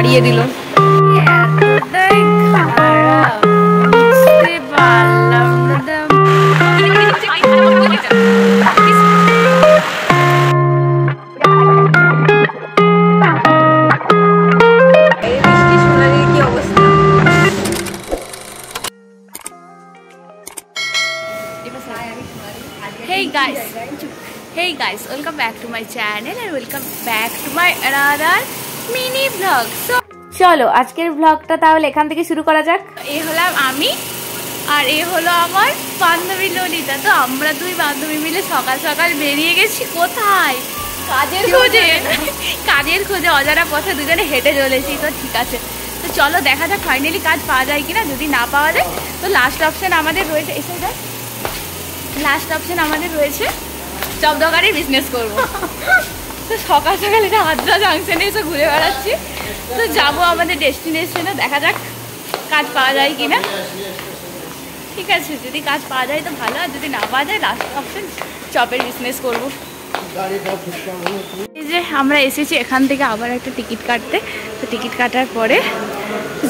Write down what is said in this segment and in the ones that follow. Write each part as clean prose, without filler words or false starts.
তাড়িয়ে দিল। Hey guys, welcome back to my channel and welcome back to my another mini vlog. So চলো আজকের ব্লগটা তাহলে এখান থেকে শুরু করা যাক। এই হলাম আমি আর এই হলো আমার বান্ধবী ললিতা। তো আমরা দুই বান্ধবী মিলে সকাল সকাল বেরিয়ে গেছি কোথায়? কাজের খোঁজে অজানা পথে দুজনে হেঁটে চলেছি। তো ঠিক আছে, তো চলো দেখা যাক ফাইনালি কাজ পাওয়া যায় কিনা। যদি না পাওয়া যায় তো লাস্ট অপশন আমাদের রয়েছে, এসে যায় লাস্ট অপশন আমাদের রয়েছে চপ দোকানের বিজনেস করবো। তো সকাল সকাল এটা আদ্রা জাংশনে এসে ঘুরে বেড়াচ্ছি। তো যাবো আমাদের ডেস্টিনেশনে, দেখা যাক কাজ পাওয়া যায় কিনা। ঠিক আছে, যদি কাজ পাওয়া যায় তো ভালো, আর যদি না পাওয়া যায় লাস্ট অপশন চপের বিজনেস করবো। এই যে আমরা এসেছি এখান থেকে আবার একটা টিকিট কাটতে। তো টিকিট কাটার পরে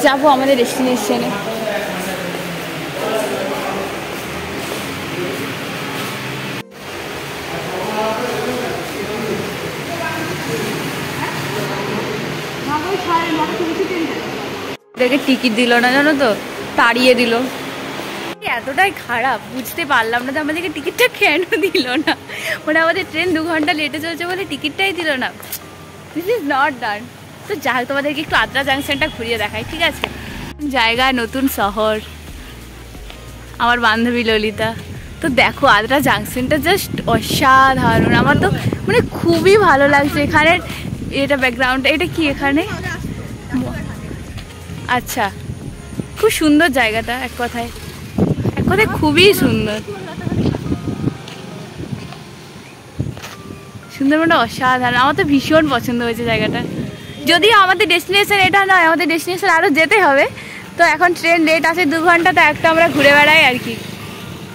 যাবো আমাদের ডেস্টিনেশনে। দেখে টিকিট দিল না, জানো তো, তাড়িয়ে দিল। এতটাই খারাপ, বুঝতে পারলাম না তো আমাদেরকে টিকিটটা কেন দিল না। মানে আমাদের ট্রেন 2 ঘন্টা লেটে চলছে বলে টিকিটটাই দিল না। This is not done. তো যাই হোক, তোমাদেরকে একটু আদ্রা জাংশনটা ঘুরিয়ে দেখাই, ঠিক আছে? জায়গা, নতুন শহর, আমার বান্ধবী ললিতা। তো দেখো আদ্রা জাংশনটা জাস্ট অসাধারণ। আমার তো মানে খুবই ভালো লাগছে এখানের এটা ব্যাকগ্রাউন্ডটা। এটা কি এখানে? আচ্ছা, খুব সুন্দর জায়গাটা, এক কথায় খুবই সুন্দর। সুন্দরবনটা অসাধারণ, আমার তো ভীষণ পছন্দ হয়েছে জায়গাটা। যদিও আমাদের ডেস্টিনেশন এটা নয়, আমাদের ডেস্টিনেশন আরও যেতে হবে। তো এখন ট্রেন লেট আছে 2 ঘন্টা, তো একটা আমরা ঘুরে বেড়াই আর কি।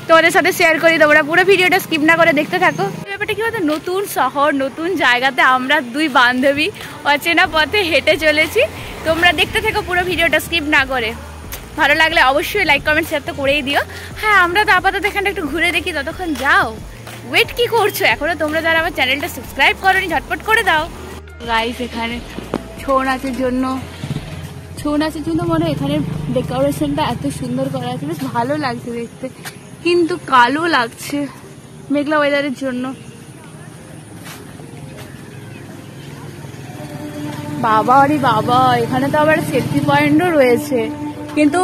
তোমাদের সাথে শেয়ার করি, তোমরা পুরো ভিডিওটা স্কিপ না করে দেখতে থাকো। ব্যাপারটা কি বলতো, নতুন শহর, নতুন জায়গাতে আমরা দুই বান্ধবী অচেনা পথে হেঁটে চলেছি। তোমরা দেখতে থাকো পুরো ভিডিওটা স্কিপ না করে। ভালো লাগলে অবশ্যই লাইক কমেন্ট শেয়ার তো করেই দিও। হ্যাঁ, আমরা তো আপাতত এখানটা একটু ঘুরে দেখি, ততক্ষণ যাও। ওয়েট কি করছো এখনো? তোমরা যারা আমার চ্যানেলটা সাবস্ক্রাইব করোনি ঝটপট করে দাও। গাইস, এখানে ছৌ নাচের জন্য মনে হয় এখানে ডেকোরেশনটা এত সুন্দর করা আছে, বেশ ভালো লাগছে দেখতে, কিন্তু কালো লাগছে মেঘলা ওয়েদারের জন্য। বাবা আরে বাবা, এখানে তো আবার সেলফি পয়েন্টও রয়েছে, কিন্তু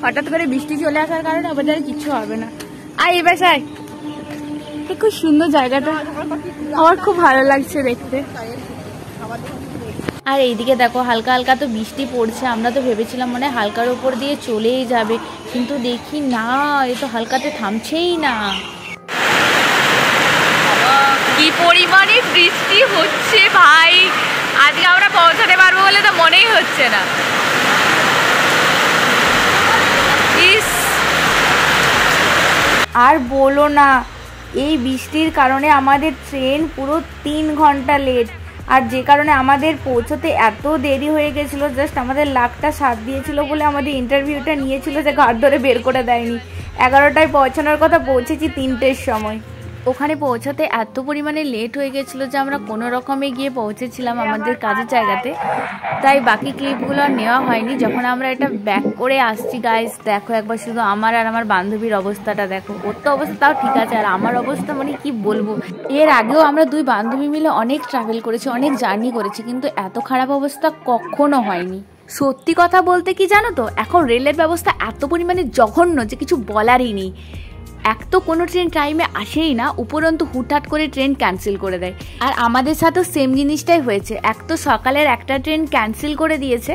হঠাৎ করে বৃষ্টি চলে আসার কারণে আমাদের কিছু হবে না। আর এই বাসায় খুব সুন্দর জায়গাটা, আমার খুব ভালো লাগছে দেখতে। আর এইদিকে দেখো হালকা হালকা তো বৃষ্টি পড়ছে। আমরা তো ভেবেছিলাম মানে হালকার উপর দিয়ে চলেই যাবে, কিন্তু দেখি না, এ তো হালকাতে থামছেই না। কি পরিমাণে বৃষ্টি হচ্ছে ভাই, আজকে আমরা পৌঁছাতে পারবো বলে তো মনেই হচ্ছে না। আর বলো না, এই বৃষ্টির কারণে আমাদের ট্রেন পুরো 3 ঘন্টা লেট। আর যে কারণে আমাদের পৌঁছতে এত দেরি হয়ে গেছিলো, জাস্ট আমাদের লাকটা সাথ দিয়েছিল বলে আমাদের ইন্টারভিউটা নিয়েছিল, যে ঘাট ধরে বের করে দেয়নি। 11টায় পৌঁছানোর কথা, পৌঁছেছি 3টের সময়। ওখানে পৌঁছাতে এত পরিমাণে লেট হয়ে গেছিলো যে আমরা কোনো রকমে গিয়ে পৌঁছেছিলাম আমাদের কাজের জায়গাতে, তাই বাকি ক্লিপগুলো আর নেওয়া হয়নি। যখন আমরা এটা ব্যাক করে আসছি গাইস, দেখো একবার শুধু আমার আর আমার বান্ধবীর অবস্থাটা দেখো। ওর তো অবস্থা তাও ঠিক আছে, আর আমার অবস্থা মানে কি বলবো। এর আগেও আমরা দুই বান্ধবী মিলে অনেক ট্রাভেল করেছি, অনেক জার্নি করেছি, কিন্তু এত খারাপ অবস্থা কখনো হয়নি। সত্যি কথা বলতে কি জানো তো, এখন রেলের ব্যবস্থা এত পরিমাণে জঘন্য যে কিছু বলারই নেই। এক তো কোনো ট্রেন টাইমে আসেই না, উপরন্তু হুটহাট করে ট্রেন ক্যান্সেল করে দেয়। আর আমাদের সাথেও সেম জিনিসটাই হয়েছে। এক তো সকালের একটা ট্রেন ক্যান্সেল করে দিয়েছে,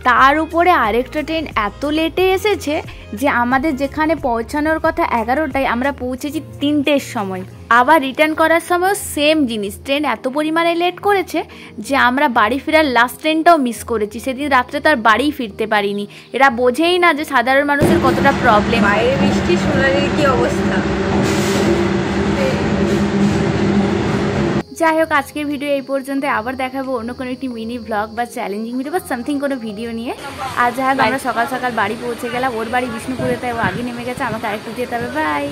তার উপরে আরেকটা ট্রেন এত লেটে এসেছে যে আমাদের যেখানে পৌঁছানোর কথা 11টায়, আমরা পৌঁছেছি 3টের সময়। আবার রিটার্ন করার সময়ও সেম জিনিস, ট্রেন এত পরিমাণে লেট করেছে যে আমরা বাড়ি ফেরার লাস্ট ট্রেনটাও মিস করেছি। সেদিন রাত্রে তার বাড়ি ফিরতে পারিনি। এরা বোঝেই না যে সাধারণ মানুষের কতটা প্রবলেম। বাইরে বৃষ্টি, সোনালির কি অবস্থা। যাই হোক, আজকের ভিডিও এই পর্যন্ত। আবার দেখাবো অন্য কোনো একটি মিনি ব্লগ বা চ্যালেঞ্জিং ভিডিও বা সামথিং কোনো ভিডিও নিয়ে। আর যাই হোক, আমরা সকাল সকাল বাড়ি পৌঁছে গেলাম। ওর বাড়ি বিষ্ণুপুরে, তাই ও আগে নেমে গেছে, আমাকে আরেকটু যেতে হবে। বাই।